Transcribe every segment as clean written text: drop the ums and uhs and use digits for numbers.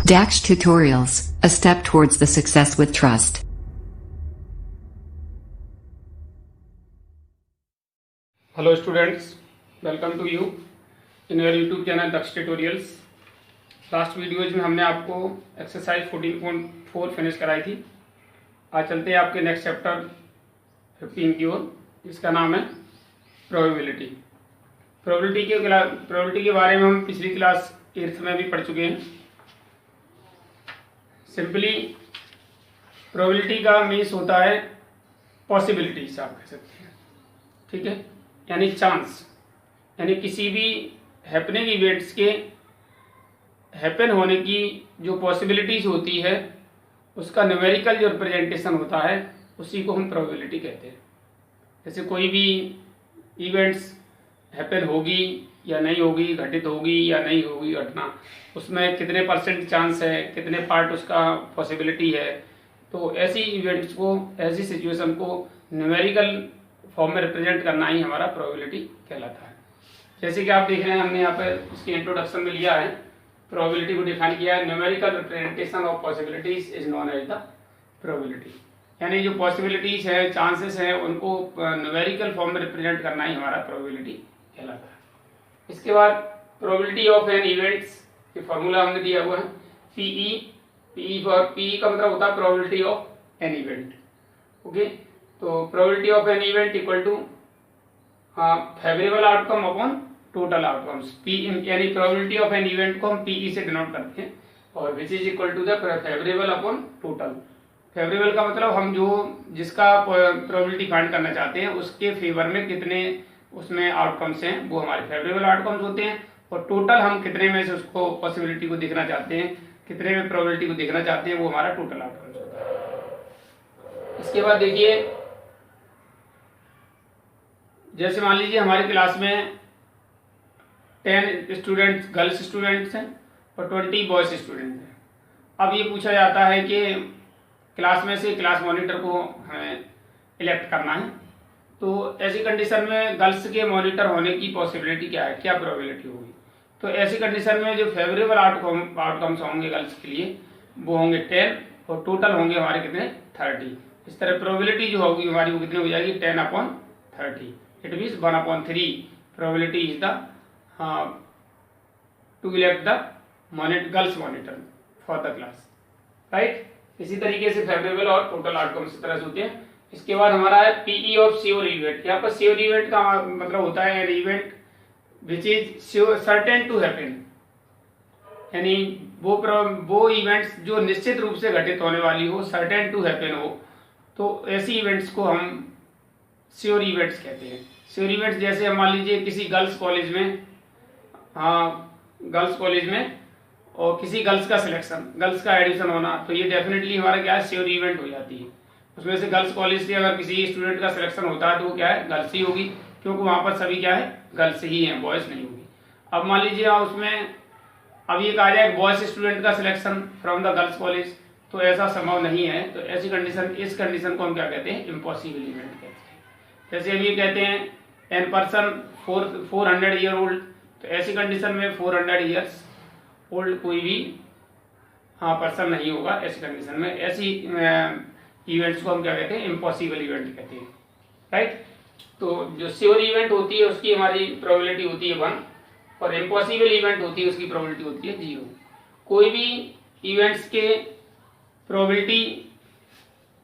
Dax Tutorials, a step towards the success with trust. Hello students, welcome to you in your YouTube channel Dax Tutorials. Last videos में हमने आपको exercise 14.4 finish कराई थी। आज चलते हैं आपके नेक्स्ट चैप्टर 15 की ओर, जिसका नाम है प्रोबेबिलिटी। प्रोबेबिलिटी के बारे में हम पिछली क्लास 8th में भी पढ़ चुके हैं। सिंपली प्रोबेबिलिटी का मीन्स होता है पॉसिबिलिटीज, आप कह सकते हैं, ठीक है, यानी चांस, यानी किसी भी हैपनिंग इवेंट्स के हैपन होने की जो पॉसिबिलिटीज होती है उसका न्यूमेरिकल जो रिप्रेजेंटेशन होता है उसी को हम प्रोबेबिलिटी कहते हैं। जैसे कोई भी इवेंट्स हैपन होगी या नहीं होगी, घटित होगी या नहीं होगी घटना, उसमें कितने % चांस है, कितने पार्ट उसका पॉसिबिलिटी है, तो ऐसी इवेंट्स को, ऐसी सिचुएशन को न्यूमेरिकल फॉर्म में रिप्रेजेंट करना ही हमारा प्रोबेबिलिटी कहलाता है। जैसे कि आप देख रहे हैं, हमने यहाँ पर इसके इंट्रोडक्शन में लिया है, प्रोबेबिलिटी को डिफाइन किया है, numerical representation of possibilities is known as the probability, यानी जो पॉसिबिलिटीज है, चांसेस है, उनको न्यूमेरिकल फॉर्म में रिप्रेजेंट करना ही हमारा प्रोबेबिलिटी कहलाता है। इसके बाद प्रोबेबिलिटी ऑफ एन इवेंट्स ये फॉर्मूला हमने दिया हुआ है, पीई फॉर पीई का मतलब होता है probability of an event. Okay, तो probability of an event equal to favourable outcome upon total outcomes. P यानी प्रोबेबिलिटी ऑफ एन इवेंट को हम पीई से डिनोट करते हैं, और which is equal to the favourable upon total. Favourable का मतलब हम जो जिसका प्रोबेबिलिटी फाइंड करना चाहते हैं उसके फेवर में कितने उसमें आउटकम्स हैं, वो हमारे फेवरेबल आउटकम्स होते हैं, और टोटल हम कितने में से उसको पॉसिबिलिटी को देखना चाहते हैं, कितने में प्रोबेबिलिटी को देखना चाहते हैं, वो हमारा टोटल आउटकम्स होता है। इसके बाद देखिए, जैसे मान लीजिए हमारी क्लास में 10 स्टूडेंट्स गर्ल्स स्टूडेंट्स हैं और 20 बॉयज स्टूडेंट्स हैं। अब ये पूछा जाता है कि क्लास में से क्लास मॉनिटर को हमें इलेक्ट करना है, तो ऐसी कंडीशन में गर्ल्स के मॉनिटर होने की पॉसिबिलिटी क्या है, क्या प्रोबेबिलिटी होगी। तो ऐसी कंडीशन में जो फेवरेबल आउटकम्स होंगे गर्ल्स के लिए वो होंगे 10, और टोटल होंगे हमारे कितने 30। इस तरह प्रोबेबिलिटी जो होगी हमारी वो कितनी हो जाएगी 10/30। It means 1/3 probability is the two elect the girls monitor for the class, right. इसी तरीके से फेवरेबल और टोटल आउटकम्स इस तरह से होते हैं। इसके बाद हमारा है पीई ऑफ श्योर इवेंट। यहाँ पर श्योर इवेंट का मतलब होता है an event which is certain to happen, यानी वो इवेंट्स जो निश्चित रूप से घटित होने वाली हो, सर्टेन टू हैपन हो, तो ऐसी इवेंट्स को हम श्योर इवेंट्स कहते हैं। श्योर इवेंट्स जैसे हम मान लीजिए किसी गर्ल्स कॉलेज में और किसी गर्ल्स का सिलेक्शन, गर्ल्स का एडमिशन होना, तो ये डेफिनेटली हमारा क्या है, श्योर इवेंट हो जाती है। उसमें से गर्ल्स कॉलेज से अगर किसी स्टूडेंट का सिलेक्शन होता है तो वो क्या है, गर्ल्स ही होगी, क्योंकि वहां पर सभी क्या है, गर्ल्स ही हैं, बॉयज नहीं होगी। अब मान लीजिए उसमें अब ये कहा जाए बॉयज स्टूडेंट का selection from the girls college, तो ऐसा संभव नहीं है। तो ऐसी कंडीशन, इस कंडीशन को हम क्या कहते हैं, इम्पॉसिबल इवेंट कहते हैं। जैसे अब ये कहते हैं एन पर्सन 400 ईयर ओल्ड, तो ऐसी कंडीशन में 400 ईयर्स ओल्ड कोई भी पर्सन नहीं होगा ऐसी कंडीशन में। ऐसी इवेंट्स को हम क्या कहते हैं, इम्पॉसिबल इवेंट कहते हैं, राइट। तो जो श्योर इवेंट होती है उसकी हमारी प्रोबेबिलिटी होती है 1, और इम्पॉसिबल इवेंट होती है उसकी प्रोबेबिलिटी होती है 0। कोई भी इवेंट्स के प्रोबेबिलिटी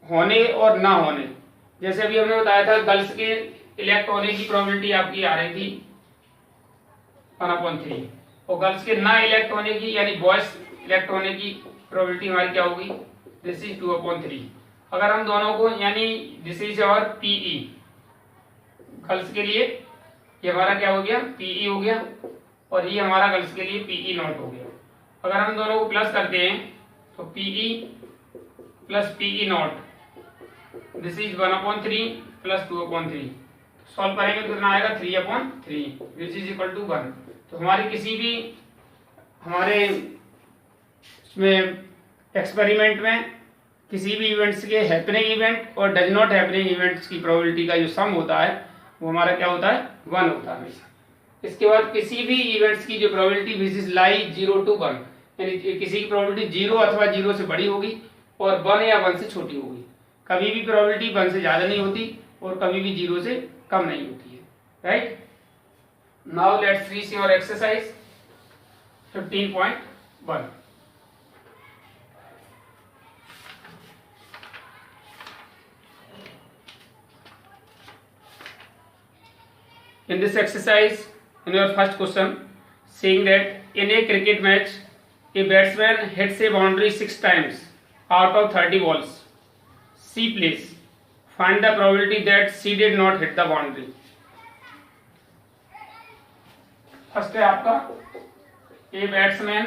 होने और ना होने, जैसे अभी हमने बताया था गर्ल्स के इलेक्ट होने की प्रोबेबिलिटी आपकी आ रही थी 1/3, और गर्ल्स के ना इलेक्ट होने की यानी बॉयज इलेक्ट होने की प्रोबेबिलिटी हमारी क्या होगी, दिस इज 2/3। अगर हम दोनों को, यानी दिस इज और पीई गर्ल्स के लिए ये हमारा क्या हो गया, पीई हो गया, और ये हमारा गर्ल्स के लिए पीई नॉट हो गया। अगर हम दोनों को प्लस करते हैं तो PE plus PE not, this is 1/3 plus 2/3, solve करेंगे तो कितना आएगा 3/3, दिस इज इक्वल टू 1। तो हमारे किसी भी हमारे इसमें एक्सपेरिमेंट में किसी भी इवेंट्स के हैपनिंग इवेंट और डज नॉट हैपनिंग इवेंट्स की प्रोबेबिलिटी का जो सम होता है वो हमारा क्या होता है, 1 होता है हमेशा। इसके बाद किसी भी इवेंट्स की जो probability which is lie 0 to 1, यानी किसी की प्रोबेबिलिटी 0 अथवा 0 से बड़ी होगी और 1 या 1 से छोटी होगी। कभी भी प्रोबेबिलिटी 1 से ज़्यादा नहीं होती और कभी भी 0 से कम नहीं होती है, right. Now let's reach your exercise 15.1। In this exercise, in your first question, saying that in a cricket match, a batsman hits a boundary 6 times out of 30 balls. C plays. Find the probability that C did not hit the boundary. First है आपका a batswoman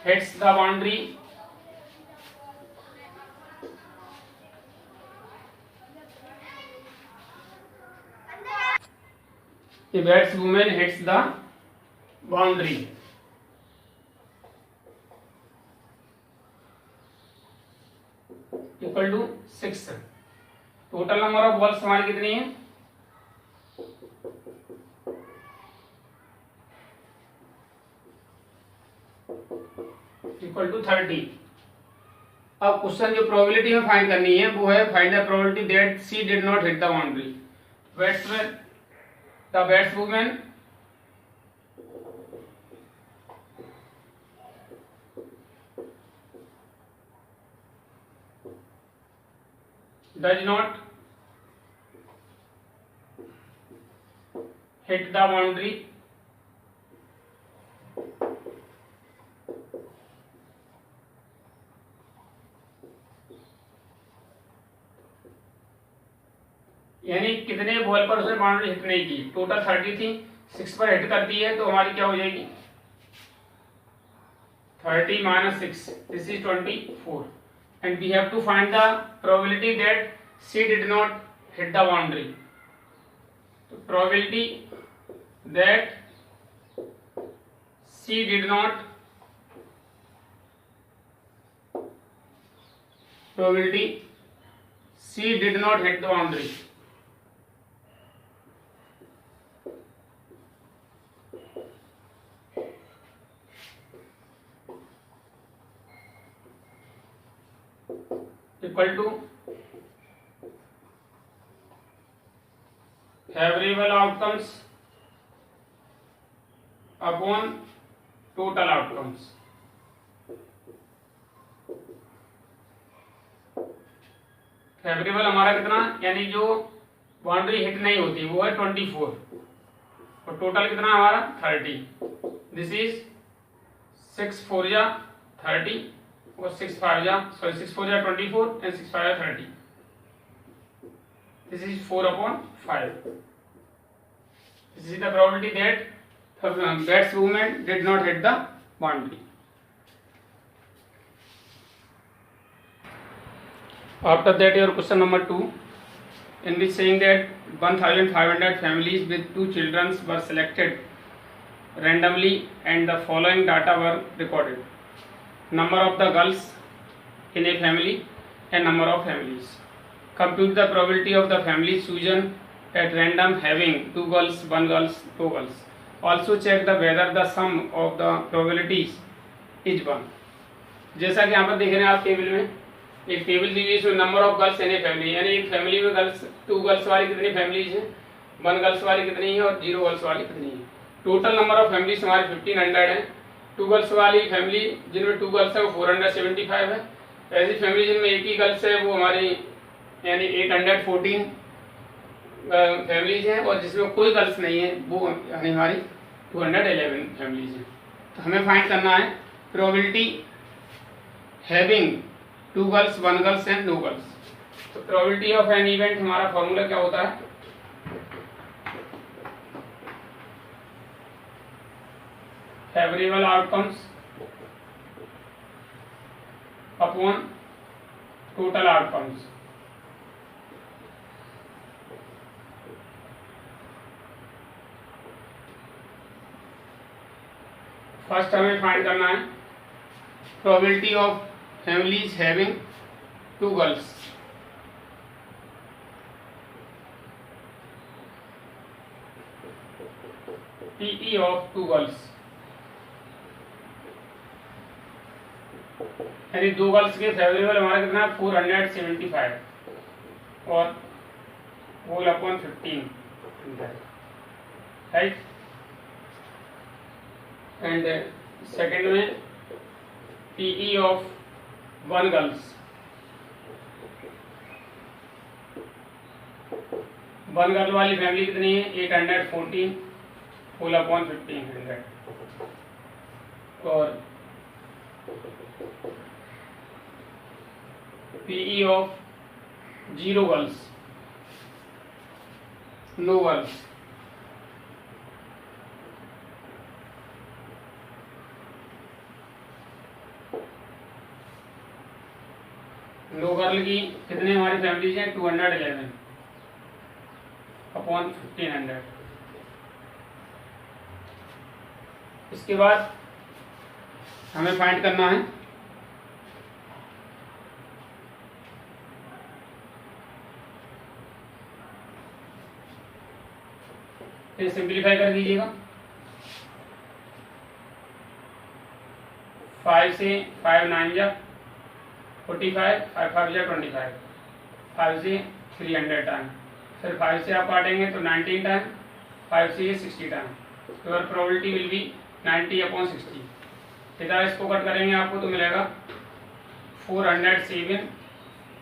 hits the boundary a batswoman hits the boundary equal to 6। Total number of balls हमारी कितनी है? Equal to 30। अब question जो probability में find करनी है वो है find the probability that she did not hit the boundary. The batswoman does not hit the boundary यानी कितने बॉल पर उसने बाउंड्री हिट नहीं की। टोटल 30 थी, 6 पर हिट करती है तो हमारी क्या हो जाएगी? 30 minus 6, this is 24 and we have to find the probability that C did not hit the boundary. So probability that C did not hit the boundary. Equal to favorable outcomes upon total outcomes. Favourable हमारा कितना, यानी जो boundary hit नहीं होती वो है 24 और total कितना हमारा 30। दिस इज 6 4 जा 30 और 6 4 जा 24 and 6 5 जा 30। This is 4/5. This is the probability that batswoman did not hit the boundary. After that, your question number 2, in which saying that 1,500 families with 2 children were selected randomly and the following data were recorded: number of the girls in a family and number of families. Compute the probability of the family chosen at random having 2 girls, 1 girl, 2 girls. Also check the whether the sum of the probabilities is 1. जैसा कि यहाँ पर देख रहे हैं आप table में, एक टेबल दी हुई है number of girls in a family, यानी एक फैमिली में गर्ल्स 2 गर्ल्स वाली कितनी फैमिलीज हैं, 1 गर्ल्स वाली कितनी है और 0 गर्ल्स वाली कितनी है। टोटल नंबर ऑफ फैमिलीज हमारे 1500 है। 2 गर्ल्स वाली फैमिली जिनमें 2 गर्ल्स है वो 475 है। ऐसी फैमिली जिनमें एक ही गर्ल्स है वो हमारी यानी 814 फैमिलीज हैं और जिसमें कोई गर्ल्स नहीं है वो यानी हमारी 211 फैमिलीज हैं। तो हमें फाइंड करना है probability having 2 girls, 1 girls and 2 girls. तो प्रोबेबिलिटी ऑफ एन इवेंट हमारा फॉर्मूला क्या होता है? Favourable outcomes upon total outcomes. First हमें फाइंड करना है probability of families having 2 girls, PE of 2 girls, यानी 2 गर्ल्स के फेवरेबल हमारा कितना 475 और whole upon 15, right. And second में PE ऑफ 1 गर्ल्स, 1 गर्ल वाली फैमिली कितनी है 814 होल अपॉन 1500 और PE of 0 girls, no girls, no girl की कितने हमारी फैमिलीज हैं 211 अपॉन 1500। इसके बाद हमें फाइंड करना है फिर सिंप्लीफाई कर दीजिएगा, 5 से 5 9 जा 45, 5 5 जा 25, 5 से 300 टाइम, फिर 5 से आप काटेंगे तो 19 टाइम, 5 से 60 time, your probability will be 90 upon 60। इधर इसको कट करेंगे आपको तो मिलेगा 407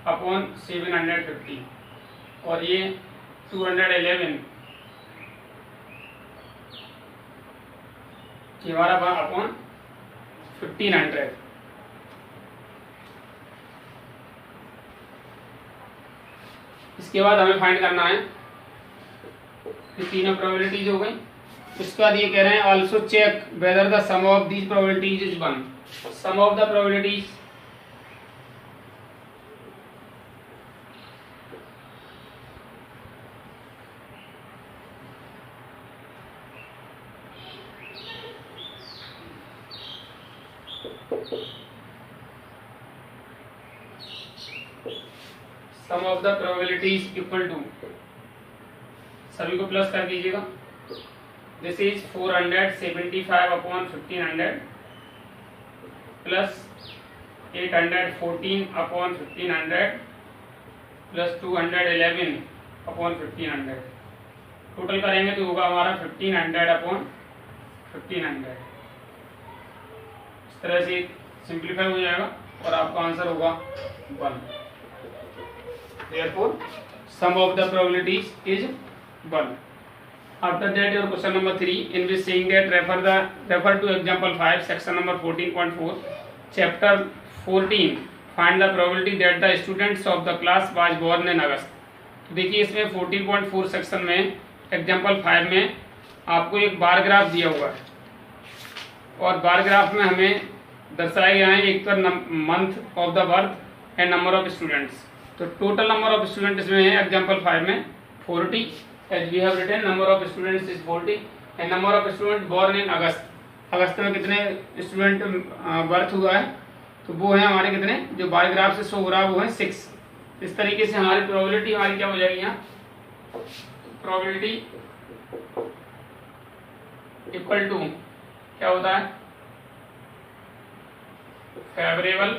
अपॉन 750 और ये 211 ये हमारा अपॉन 1500। इसके बाद हमें फाइंड करना है ये तीनों प्रोबेबिलिटीज हो गई। उसके बाद ये कह रहे हैं also check whether the sum of these probabilities is 1। Sum of the probabilities sum of the probabilities equal to, सभी को प्लस कर दीजिएगा, this is 475 upon 1500 plus 814 upon 1500 plus 211 upon 1500। Total करेंगे तो होगा हमारा 1500 अपॉन 1500। इस तरह से सिंप्लीफाई हो जाएगा और आपका आंसर होगा 1। Therefore, sum of the probabilities is 1. After that, your question number 3, in which saying that refer to example 5, section number 14.4, chapter 14. Find the probability that the students of the class was born in August. तो देखिए इसमें 14.4 section में example 5 में आपको एक bar graph दिया हुआ है और बार ग्राफ में हमें दर्शाए गए हैं एक तो month of the birth and number of students. तो टोटल नंबर ऑफ स्टूडेंट इसमें है एग्जाम्पल 5 में 40, as we have written number of students is 40 and number of student born in August. August में कितने स्टूडेंट बर्थ हुआ है तो वो है हमारे कितने, जो बार ग्राफ से शो हो रहा है वो है 6। इस तरीके से हमारी प्रोबेबिलिटी हमारी क्या हो जाएगी यहाँ, प्रोबेबिलिटी इक्वल टू क्या होता है favourable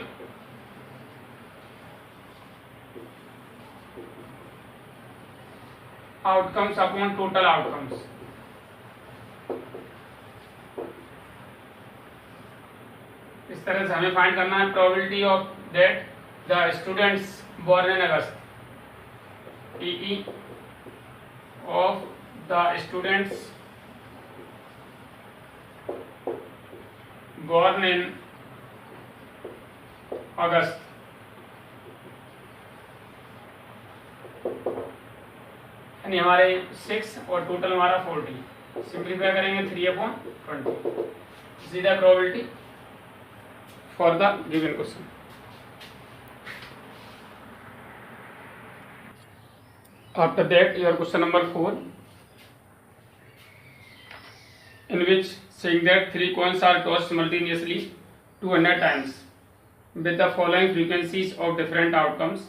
outcomes upon total outcomes. इस तरह से हमें फाइंड करना है probability of that the students born in August, PE of the students born in August यानी हमारे 6 और टोटल हमारा 40। सिंप्लीफाई करेंगे 3/20। सीधा probability for the given question. After that your question number 4, in which saying that 3 coins are tossed simultaneously 200 times, with the following frequencies of different outcomes.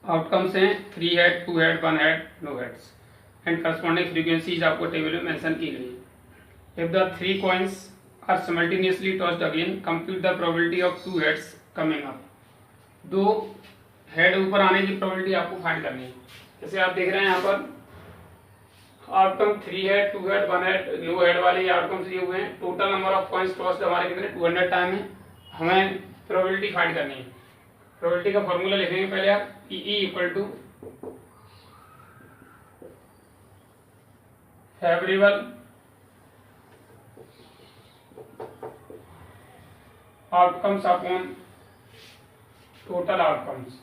Outcomes हैं 3 head, 2 head, 1 head, no heads and corresponding frequencies आपको table में mention की गई है। If the 3 coins are simultaneously tossed again, compute the probability of 2 heads coming up. 2 head ऊपर आने की probability आपको फाइंड करनी है। जैसे आप देख रहे हैं यहाँ पर outcome 3 head, 2 head, 1 head, no head वाले आउटकम्स दिए हुए हैं। Total number of coins tossed हमारे कितने 200 टाइम है। हमें प्रोबेबिलिटी फाइंड करनी है। प्रोबेबिलिटी का फॉर्मूला लिखेंगे पहले आप, E equal to favourable outcomes upon total outcomes.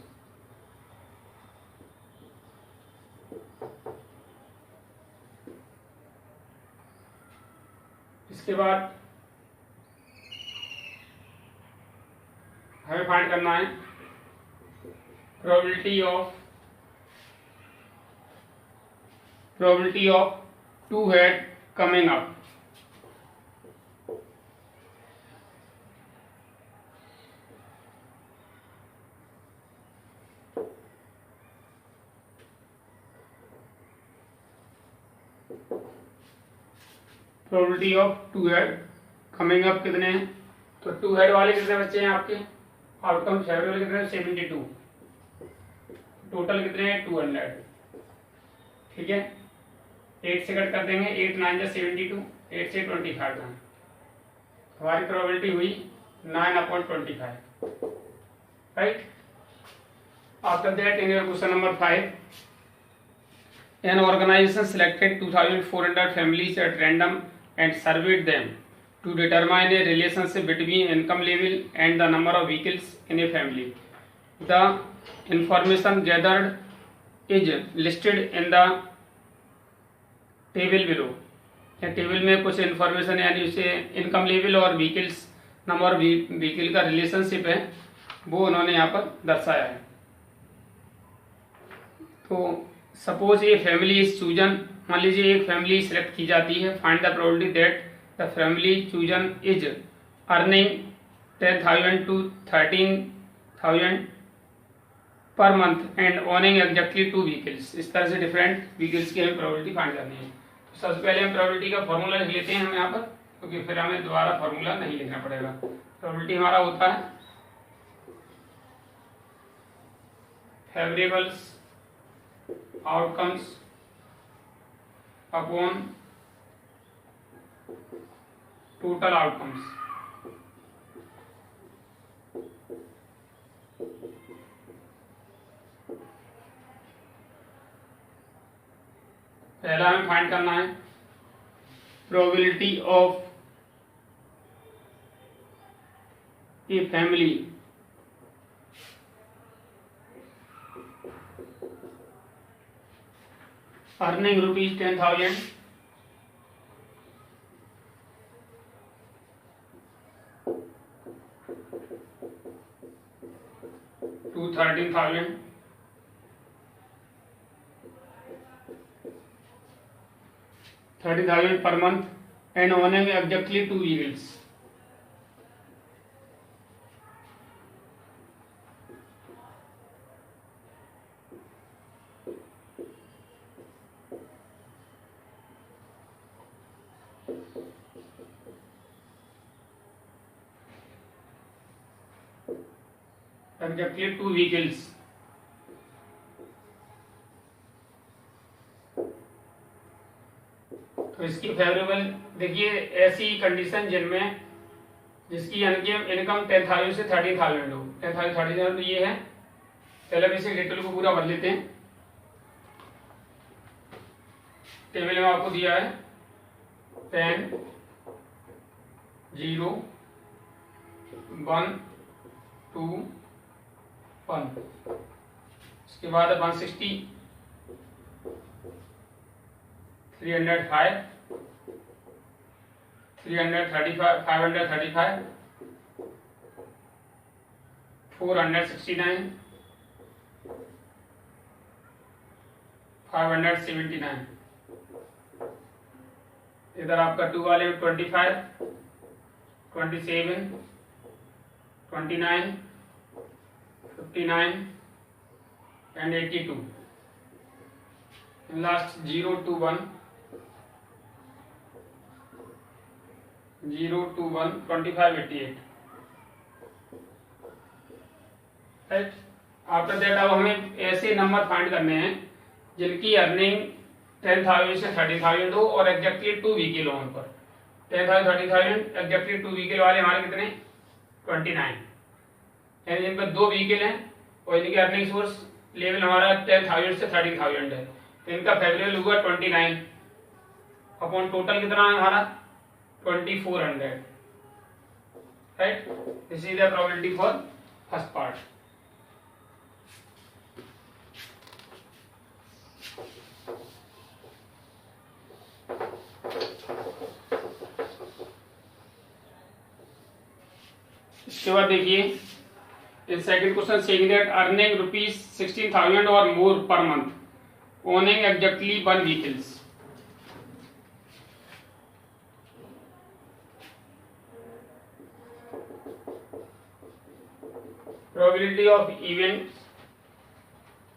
इसके बाद हमें फाइंड करना है probability of 2 head coming up. Probability of 2 head coming up कितने हैं? तो 2 हेड वाले कितने बच्चे हैं आपके? आउटकम फेवरेबल कितने हैं? 72। टोटल कितने हैं? 200। ठीक है, 8 से कट कर देंगे, 8 9 जा 72, 8 से 25 जाए, हमारी प्रोबेबिलिटी हुई 9/25। Right. After that in your question number 5, an organization selected 2400 families at random and surveyed them to determine a relationship between income level and the number of vehicles in a family. The information gathered is listed in the table below. Table में कुछ information यानी उसे income level और vehicles number vehicle का relationship है वो उन्होंने यहाँ पर दर्शाया है। तो सपोज ये फैमिली इज चूजन, मान लीजिए एक फैमिली सिलेक्ट की जाती है। Find the probability that the family chosen is earning 10,000 to 13,000 पर month and owning exactly 2 vehicles. इस तरह से डिफरेंट व्हीकल्स की हमें प्रोबेबिलिटी फाइंड करनी है। तो सबसे पहले हम प्रोबेबिलिटी का फॉर्मूला लिख लेते हैं हम यहाँ पर, क्योंकि फिर हमें दोबारा फॉर्मूला नहीं लिखना पड़ेगा। प्रोबेबिलिटी हमारा होता है फेवरेबल्स outcomes upon total outcomes। पहला हमें फाइंड करना है probability of a family earning rupees 10,000 to 13,000 per month and owning exactly 2 vehicles। Exactly 2 vehicles। तो इसकी फेवरेबल देखिए ऐसी कंडीशन जिनमें जिसकी इनकम 10,000 से 13,000 हो। 10,000 13,000 तो ये है। पहले हम इसे डिटेल को पूरा भर लेते हैं। टेबल में आपको दिया है 10 0 1 2 1, इसके बाद 160 305 335 535 469 579। इधर आपका 2 वाले में 25 27 29, 59 and 82. And last 0 to 1, 0 to 1, 25, 88. Right. After that अब हमें ऐसे नंबर फाइंड करने हैं जिनकी अर्निंग 10,000 से 30,000 हो और एग्जैक्टली 2 वीकल हो। उन पर 10,000 30,000 एग्जैक्टली 2 वीकल वाले हमारे कितने 29, यानी जिन पर 2 वीकल हैं और इनकी अर्निंग सोर्स लेवल हमारा 10,000 से 30,000 है, तो इनका फेवरेबल हुआ 29 अपॉन टोटल कितना है हमारा 2400। Right, this is the probability for first part. इसके बाद देखिए in second question saying that earning ₹16,000 or more per month owning exactly 1 vehicles. Probability of event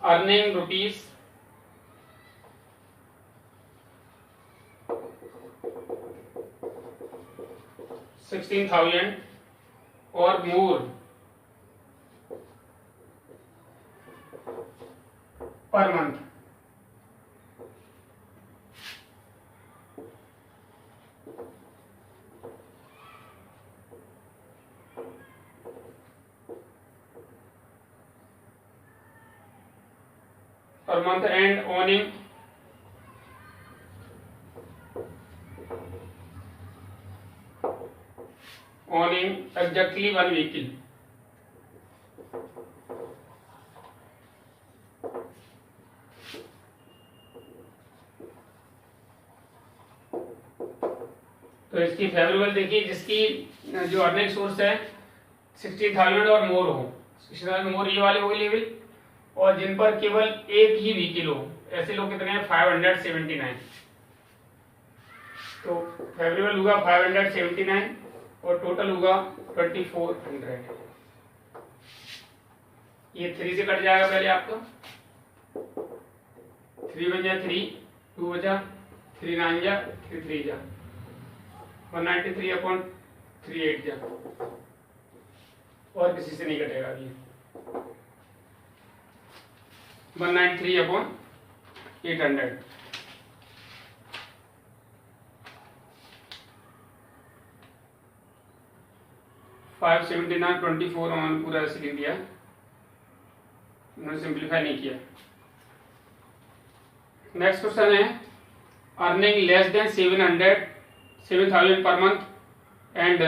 earning ₹16,000 or more per month. Per month and owning exactly 1 vehicle। तो इसकी favourable देखिए, जिसकी जो earning source है 60,000 और मोर हो, 60,000 मोर ये वाले हो लेवल, और जिन पर केवल एक ही व्हीकल हो, ऐसे लोग कितने हैं 579। तो फेवरेबल होगा 579 और टोटल होगा 2400। ये 3 से कट जाएगा पहले आपका, 3 बन जाए 3, 2 बचा, 3 9 जा, 3 3 जा, 193 अपॉन 38 जा, और किसी से नहीं कटेगा ये 193 अपॉन 800। 579 24 ऑन पूरा ऐसे लिख दिया, उन्होंने सिंप्लीफाई नहीं किया। नेक्स्ट क्वेश्चन है earning less than 7,000 per month and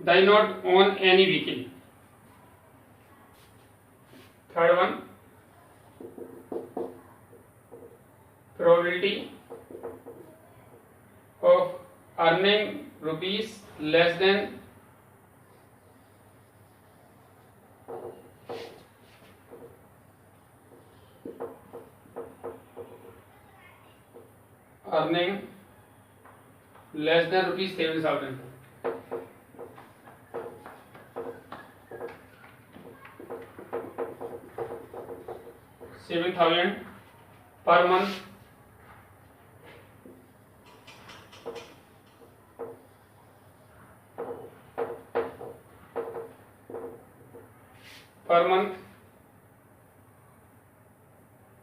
does not own any vehicle. Third one, probability of earning rupees less than earning less than rupees 7,000। Per month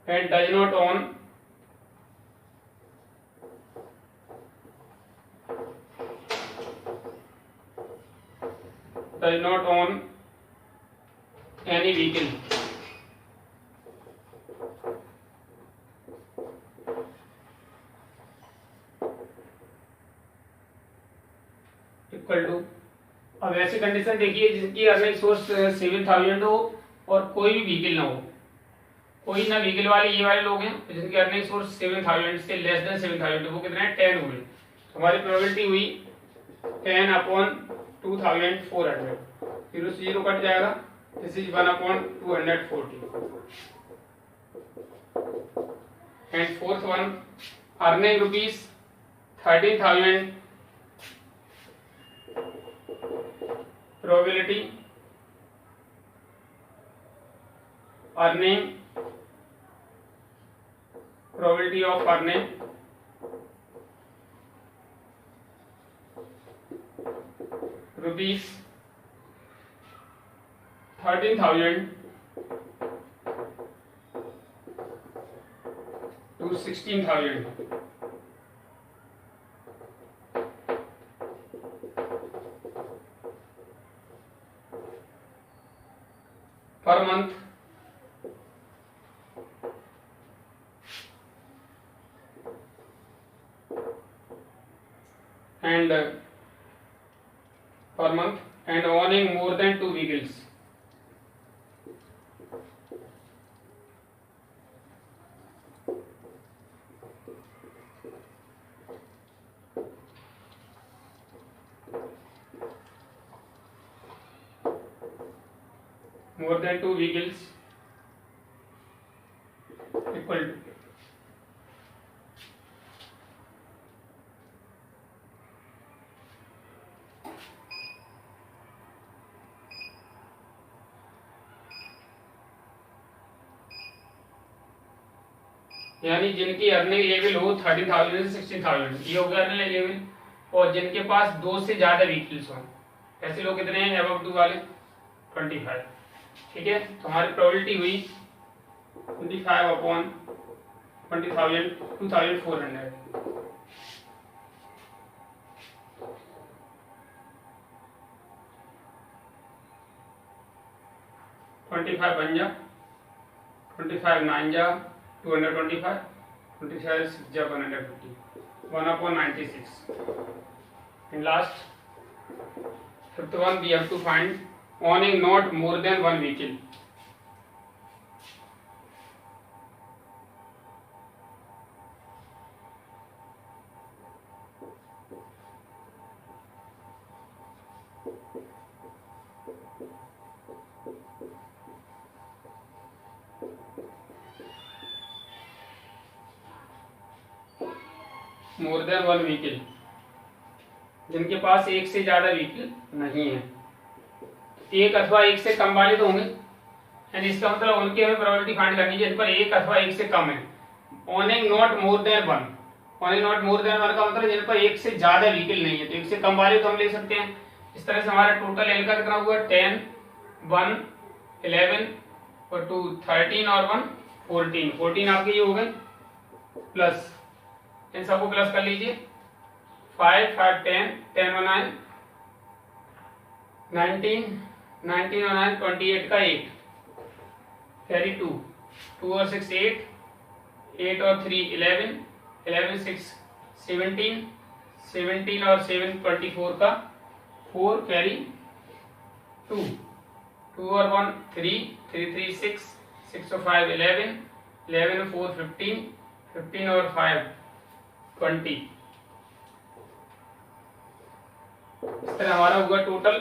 and does not own any vehicle। Equal to, अब ऐसी condition देखिए जिसकी earning source 7,000 हो और कोई भी vehicle ना हो, कोई ना व्हीकल वाले ये वाले लोग हैं जिनकी अर्निंग सोर्स 7,000 से लेस देन 7,000, वो कितने हैं 10 हुए। हमारी प्रोबेबिलिटी हुई 10 अपॉन 2,400, 0 से 0 कट जाएगा, this is 1 upon 240। And fourth one, earning rupees 13,000, probability earning, probability of earning rupees 13,000 to 16,000 per month and per month and owning more than 2 vehicles. More than 2 vehicles equal to यानी जिनकी earning level हो 13,000 से 16,000 ये हो गया earning level, और जिनके पास 2 से ज्यादा व्हीकल्स हों, ऐसे लोग कितने हैं अबव 2 वाले 25। ठीक है, तो हमारी प्रोबेबिलिटी हुई 25 अपॉन 20,000 2,400। 25 बन जा, 25 9 जा 225, 26 जा 150, 1/96। And last, fifth one we have to find owning not more than 1 vehicle. More than 1 vehicle, जिनके पास एक से ज्यादा व्हीकल नहीं है, एक अथवा एक से कम वाले तो होंगे, यानी इसका मतलब उनकी हमें प्रोबेबिलिटी फाइंड करनी है जिन पर एक अथवा एक से कम है। Owning not more than 1, owning not more than 1 का मतलब जिन पर एक से ज्यादा व्हीकल नहीं है, तो एक से कम वाले तो हम ले सकते हैं। इस तरह से हमारा टोटल एल का कितना हुआ 10, 1, 11 और 2 13 और 1 14। 14 आपके ये हो गए, प्लस इन सबको प्लस कर लीजिए, 5 5 10 10 और 9 19 19 और 9 28 का 8 कैरी 2 2 और 6 8 8 और 3 11 11 6 17 17 और 7 24 का 4 कैरी 2 2 और 1 3 3 3 6 6 और 5 11 11 और 4 15 15 और 5 20। इस तरह हमारा हुआ टोटल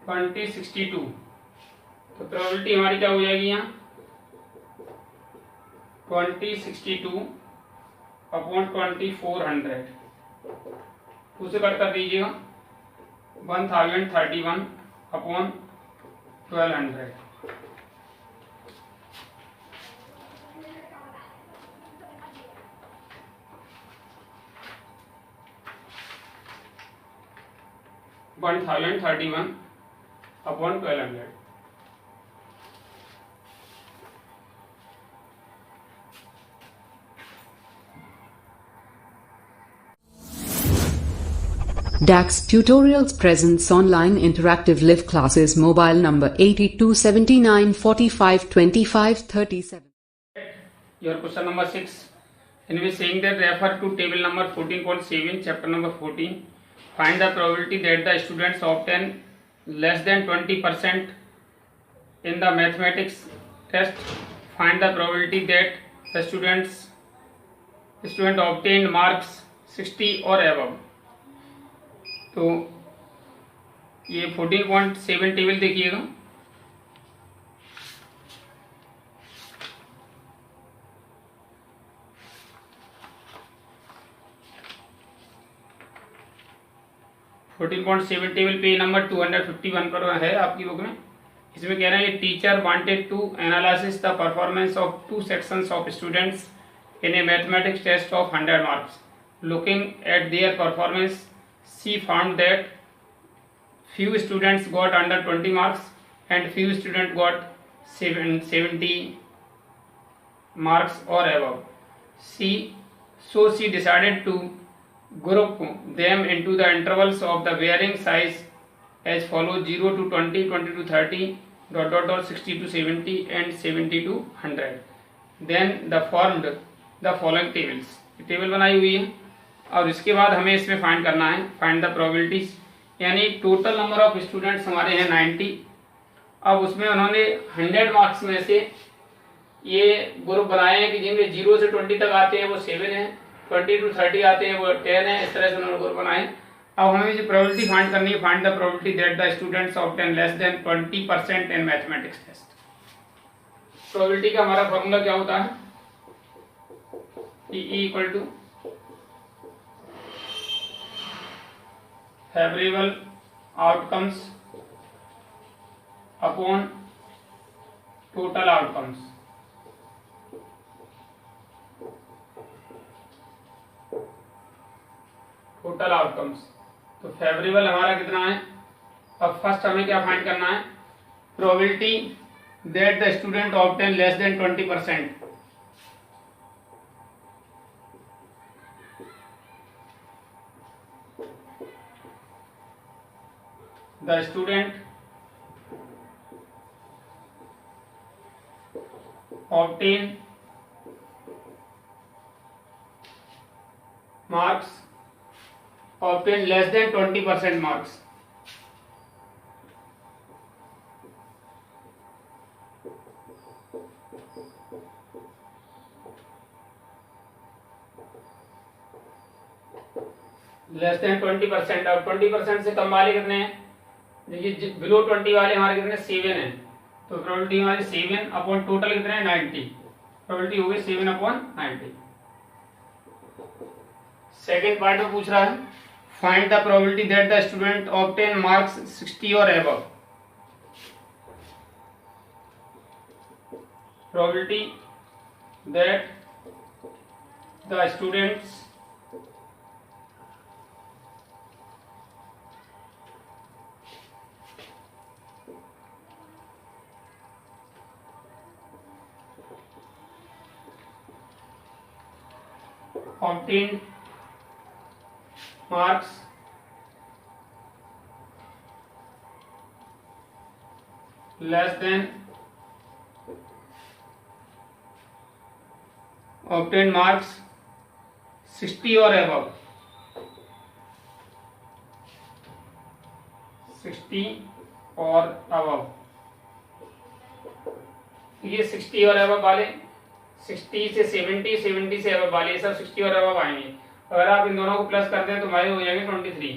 2062। तो प्रोबेबिलिटी हमारी क्या हो जाएगी यहाँ 2062 अपॉन 2400, उसे कट कर दीजिएगा 1031 upon 1200। One 1031 upon 1200। DAX Tutorials presents online interactive live classes. Mobile number 8279452537. Your question number 6. In which saying that refer to table number 14.7, chapter number 14. Find the probability that the students obtain less than 20% in the mathematics test. Find the probability that the student obtained marks 60 or above. तो ये 14.7 table देखिएगा, table पे number 251 पर है आपकी book में। इसमें कह रहे हैं teacher wanted to analysis the performance of 2 sections of students in a mathematics test of 100 marks. Looking at their performance, she found that few students got under 20 marks and few students got 70 marks or above. So she decided to group them into the intervals of the varying size as follows: 0 to 20, 20 to 30, ... 60 to 70 and 70 to 100. Then the formed the following tables. Table बनाई हुई है और इसके बाद हमें इसमें find करना है, फाइंड द प्रोबेबिलिटीज, यानी टोटल नंबर ऑफ स्टूडेंट्स हमारे हैं 90. अब उसमें उन्होंने 100 मार्क्स में से ये ग्रुप बनाए हैं कि जिनमें 0 से 20 तक आते हैं वो 7 हैं, 20 to 30 आते हैं वो 10 है. इस तरह से उन्होंने ग्रुप बनाए. अब हमें जो प्रोबेबिलिटी फाइंड करनी है, find the probability that the students obtain less than 20% in mathematics test. Probability का हमारा फॉर्मूला क्या होता है? PE इक्वल टू favorable outcomes upon total outcomes. Total outcomes. तो फेवरेबल हमारा कितना है? अब फर्स्ट हमें क्या फाइंड करना है? Probability that the student obtain less than 20%. The student obtain marks, obtain less than 20% marks. Less than 20%. अब 20% से कम वाले कितने हैं? देखिए बिलो 20 वाले हमारे कितने? 7 हैं. तो प्रोबेबिलिटी हमारी 7 अपॉन टोटल कितने हैं? 90. प्रोबेबिलिटी हो गई 7 अपॉन 90. सेकेंड पार्ट में पूछ रहा है find the probability that the student obtain marks 60 और above. Probability that the students obtained marks less than obtained marks 60 और above. 60 और above. ये 60 और above वाले 60 से 70, 70 से अबव वाले सब 60 और अबव आएंगे. अगर आप इन दोनों को प्लस करते हैं तो हमारे हो जाएंगे 23.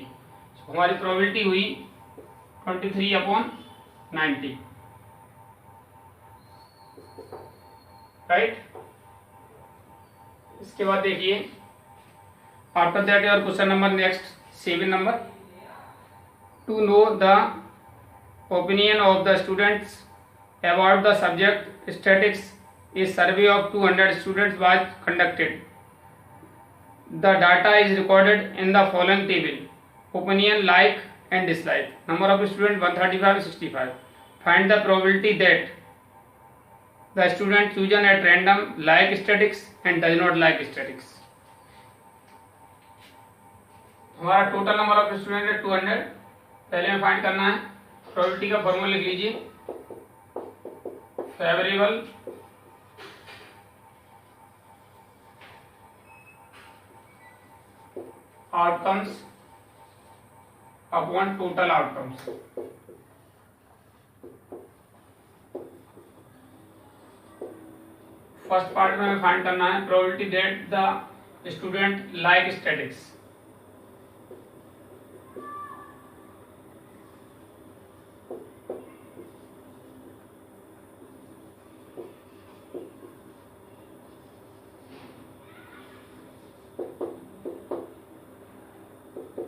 हमारी प्रोबेबिलिटी हुई 23 अपॉन 90. राइट. इसके बाद देखिए after that your question number next 7 number. To know the opinion of the students about the subject statics, a survey of 200 students was conducted. The data is recorded in the following table: opinion, like and dislike. Number of students 135 65. Find the probability that the student chosen at random like statics and does not like statics. हमारा total number of student है 200. पहले में find करना है. Probability का formula लिख लीजिए. Favourable outcomes upon total outcomes. First part में हमें फाइंड करना है probability that the student like statics.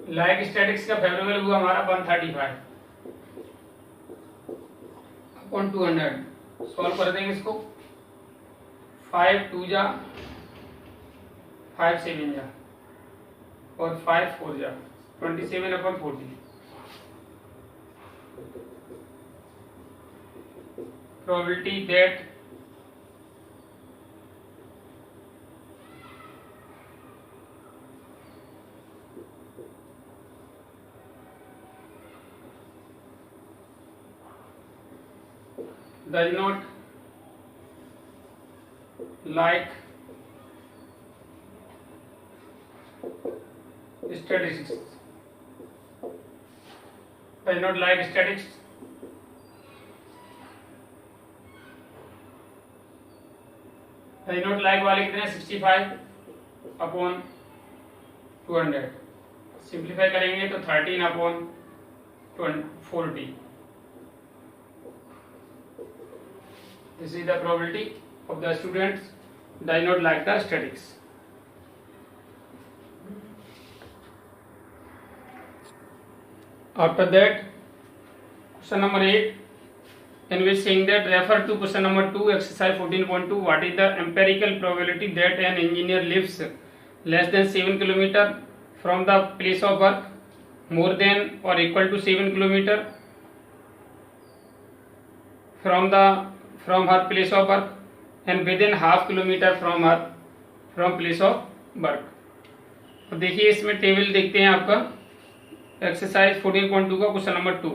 Like statics का फेवरेबल हुआ हमारा 135. अपॉन 200 सॉल्व कर देंगे इसको। 5 2 जा 5 7 जा और 5 4 जा 27 upon 40। probability that does not like statistics, does not like statistics, does not like वाले कितने 65 अपॉन 200 सिंप्लीफाई करेंगे तो 13 upon 40। This is the probability of the students does not like the statistics. After that, question number 8, in which saying that refer to question number 2, exercise 14.2. What is the empirical probability that an engineer lives less than 7 km from the place of work, more than or equal to 7 km from her place of work, and within half kilometer from place of work. तो देखिए इसमें table देखते हैं आपका exercise 14.2 का question number 2।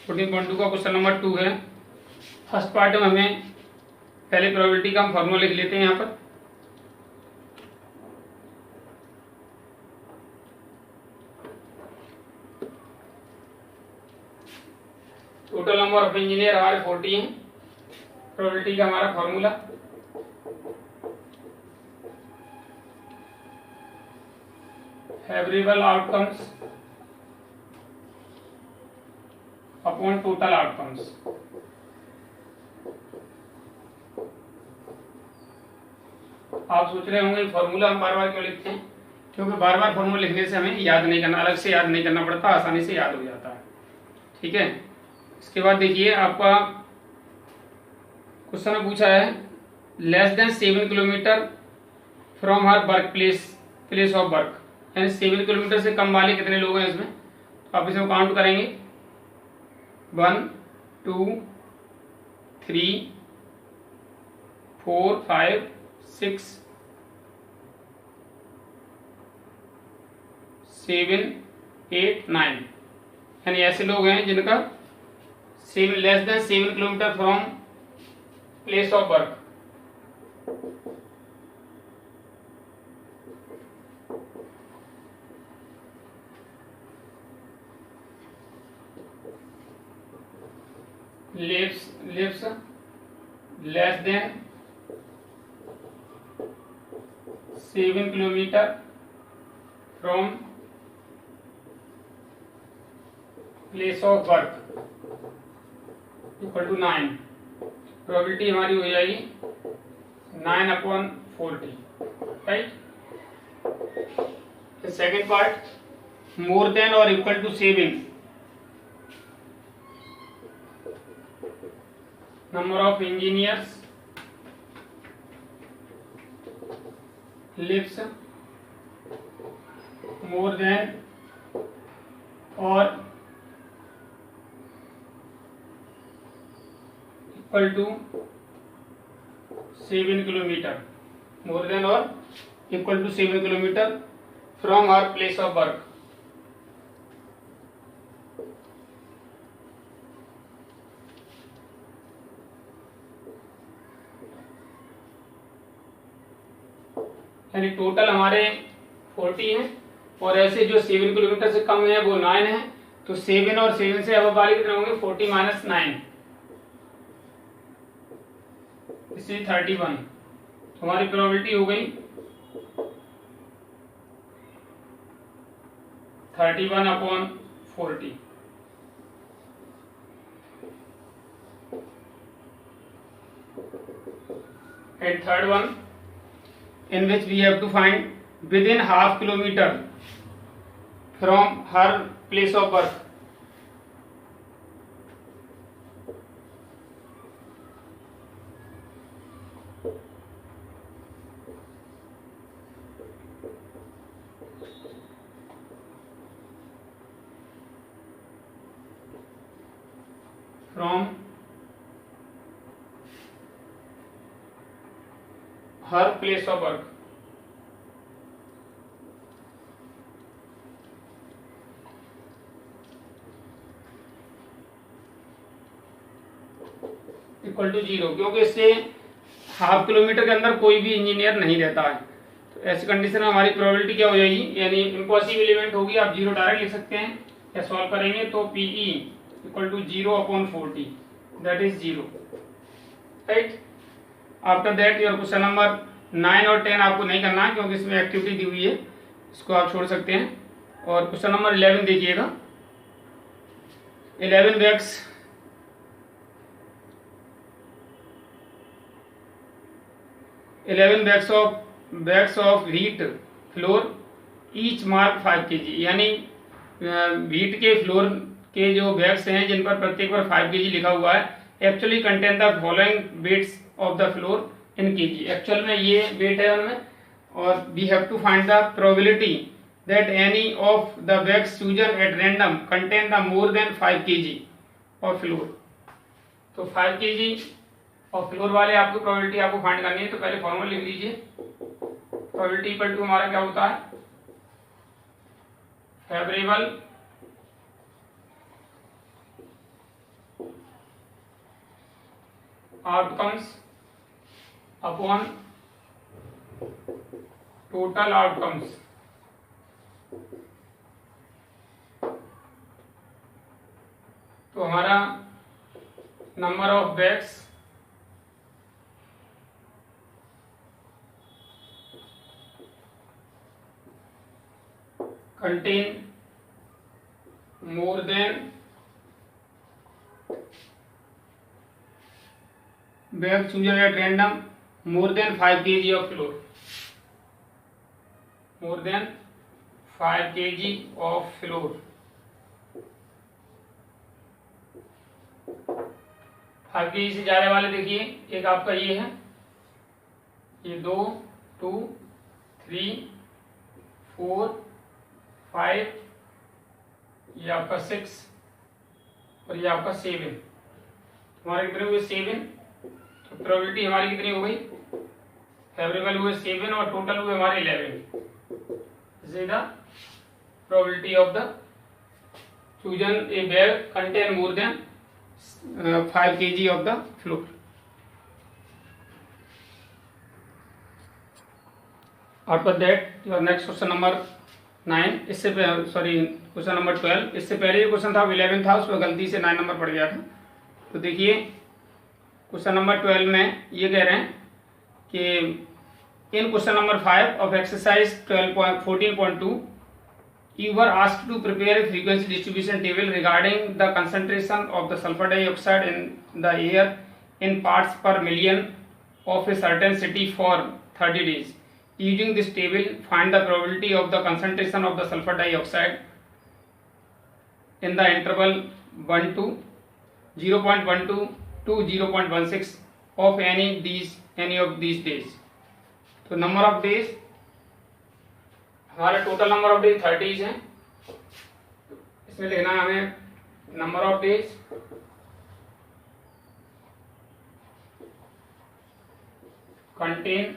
14.2 का question number 2 है। First part में हमें पहले प्रोबेबिलिटी का हम फॉर्मूला लिख लेते हैं यहाँ पर। टोटल नंबर ऑफ इंजीनियर हमारे 40 हैं। प्रोबेबिलिटी का हमारा formula favourable outcomes upon total outcomes. आप सोच रहे होंगे फॉर्मूला हम बार बार क्यों लिखते हैं, क्योंकि बार बार फॉर्मूला लिखने से हमें याद नहीं करना, अलग से याद नहीं करना पड़ता, आसानी से याद हो जाता है। ठीक है, इसके बाद देखिए आपका क्वेश्चन में पूछा है less than 7 kilometre from her work place of work, यानी 7 किलोमीटर से कम वाले कितने लोग हैं इसमें। तो आप इसमें काउंट करेंगे 1 2 3 4 5 6 7 8 9, यानी ऐसे लोग हैं जिनका less than 7 kilometre from place of work. lives less than 7 kilometre from place of work equal to 9। Probability हमारी हो जाएगी 9 upon 40, right. Second part more than और equal to 7 number of engineers lives more than or equal to 7 kilometer, more than or equal to 7 kilometer from our place of work। यानी total हमारे 40 हैं और ऐसे जो 7 किलोमीटर से कम है वो 9 है। तो 7 और 7 से अब वाले कितने होंगे 40 माइनस 9, इससे 31। तो हमारी प्रोबेबिलिटी हो गई 31 upon 40। And third one in which we have to find within half kilometer from her place of work, from her place of work. Equal to 0, क्योंकि इससे ½ किलोमीटर के अंदर कोई भी इंजीनियर नहीं रहता है। तो ऐसी कंडीशन में हमारी प्रोबेबिलिटी क्या हो जाएगी, यानी इम्पॉसिबल इवेंट होगी, आप 0 डायरेक्ट लिख सकते हैं या सॉल्व करेंगे तो PE equal to 0/40, that is 0, right. After that your question number 9 और 10 आपको नहीं करना है क्योंकि इसमें एक्टिविटी दी हुई है, इसको आप छोड़ सकते हैं। और क्वेश्चन नंबर 11 देखिएगा। 11 bags of wheat flour each mark 5 kg, यानी व्हीट के फ्लोर के जो बैग्स हैं जिन पर प्रत्येक पर 5 kg लिखा हुआ है, actually contain the following weights of the flour in kg। Actual में ये वेट है उनमें, और we have to find the probability that any of the bags chosen at random contain the more than 5 kg of flour. तो 5 kg और floor वाले आपको probability आपको फाइंड करनी है। तो पहले फॉर्मूला लिख लीजिए। प्रोबेबिलिटी इक्वल टू हमारा क्या होता है, favourable outcomes upon total outcomes. तो हमारा number of bags contain more than bag chosen at random more than 5 kg of flour, more than 5 kg of flour। 5 kg से ज्यादा वाले देखिए, एक आपका ये है, ये 2 2 3 4 5, ये आपका 6 और ये आपका 7। हमारे कितने हुए 7। तो प्रोबेबिलिटी हमारी कितनी हो गई, फेवरेबल हुए 7 और टोटल हुए हमारे 11। This is the probability of the chosen A bag contain more than 5 kg of the floor. After that your next question number 9, इससे क्वेश्चन नंबर 12। इससे पहले ये क्वेश्चन था 11 था, उसमें गलती से 9 नंबर पड़ गया था। तो देखिए क्वेश्चन नंबर 12 में ये कह रहे हैं कि in question number 5 of exercise 14.2 you were asked to prepare a frequency distribution table regarding the concentration of the sulfur dioxide in the air in parts per million of a certain city for 30 days. Using this table, find the probability of the concentration of the sulfur dioxide in the interval 0.12 to 0.16 of any of these days. तो number of days, हमारा total number of days 30 है। इसमें लिखना है हमें number of days contain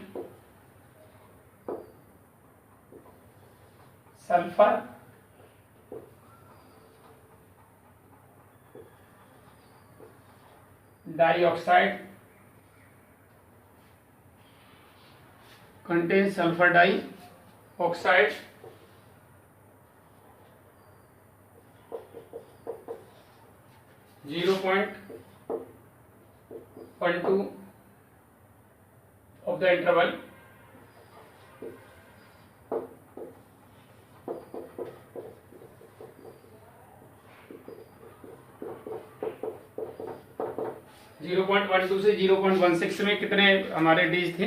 sulphur dioxide, contain sulphur dioxide .12 of the interval .12 से 0.16 में कितने हमारे डेज थे।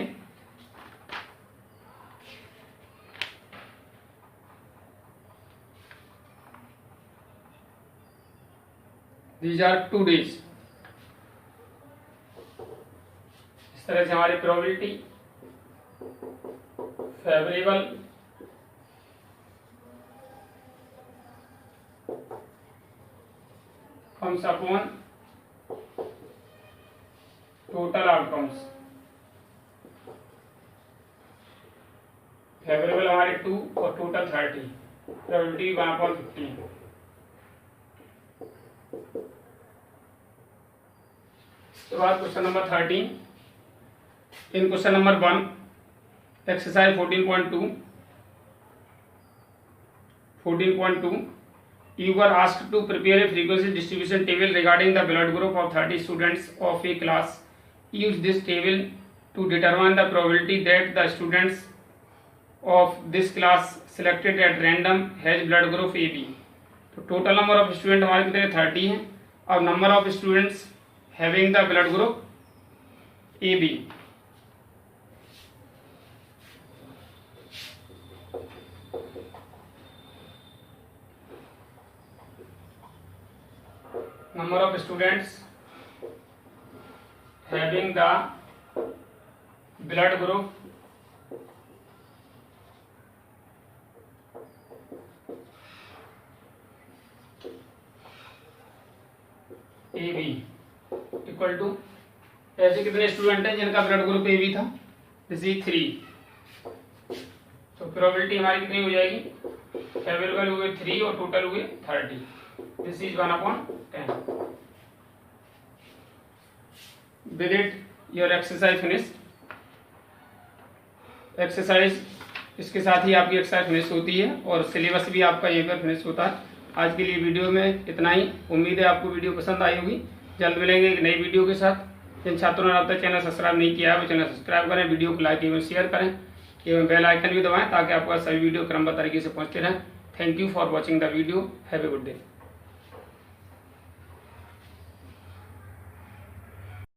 These are 2 days। इस तरह से हमारी probability favourable comes upon total outcomes favourable हमारे 2 और टोटल 30, प्रोबेबिलिटी 1/15। उसके बाद question number 13। In question number 1 exercise 14.2 you were asked to prepare a frequency distribution table regarding the blood group of 30 students of a class. Use this table to determine the probability that the students of this class selected at random has blood group AB. तो total number of student हमारे कितने 30 हैं और number of students having the blood group AB। number of students having the blood group AB equal to ऐसे कितने student हैं जिनका blood group AB था, जैसे 3। तो प्रोबेबिलिटी हमारी कितनी हो जाएगी, अवेलेबल हुए 3 और टोटल हुए 30। This is 1/10. With it, your exercise finished. Exercise इसके साथ ही आपकी एक्सरसाइज फिनिश होती है और सिलेबस भी आपका यहीं पर फिनिश होता है। आज के लिए वीडियो में इतना ही। उम्मीद है आपको वीडियो पसंद आई होगी। जल्द मिलेंगे एक नई वीडियो के साथ। जिन छात्रों ने अब तक चैनल सब्सक्राइब नहीं किया है वो चैनल सब्सक्राइब करें, वीडियो को लाइक एवं शेयर करें एवं बेल आइकन भी दबाएं ताकि आपका सभी वीडियो क्रमबद्ध तरीके से पहुँचते रहें। Thank you for watching the video. Have a good day.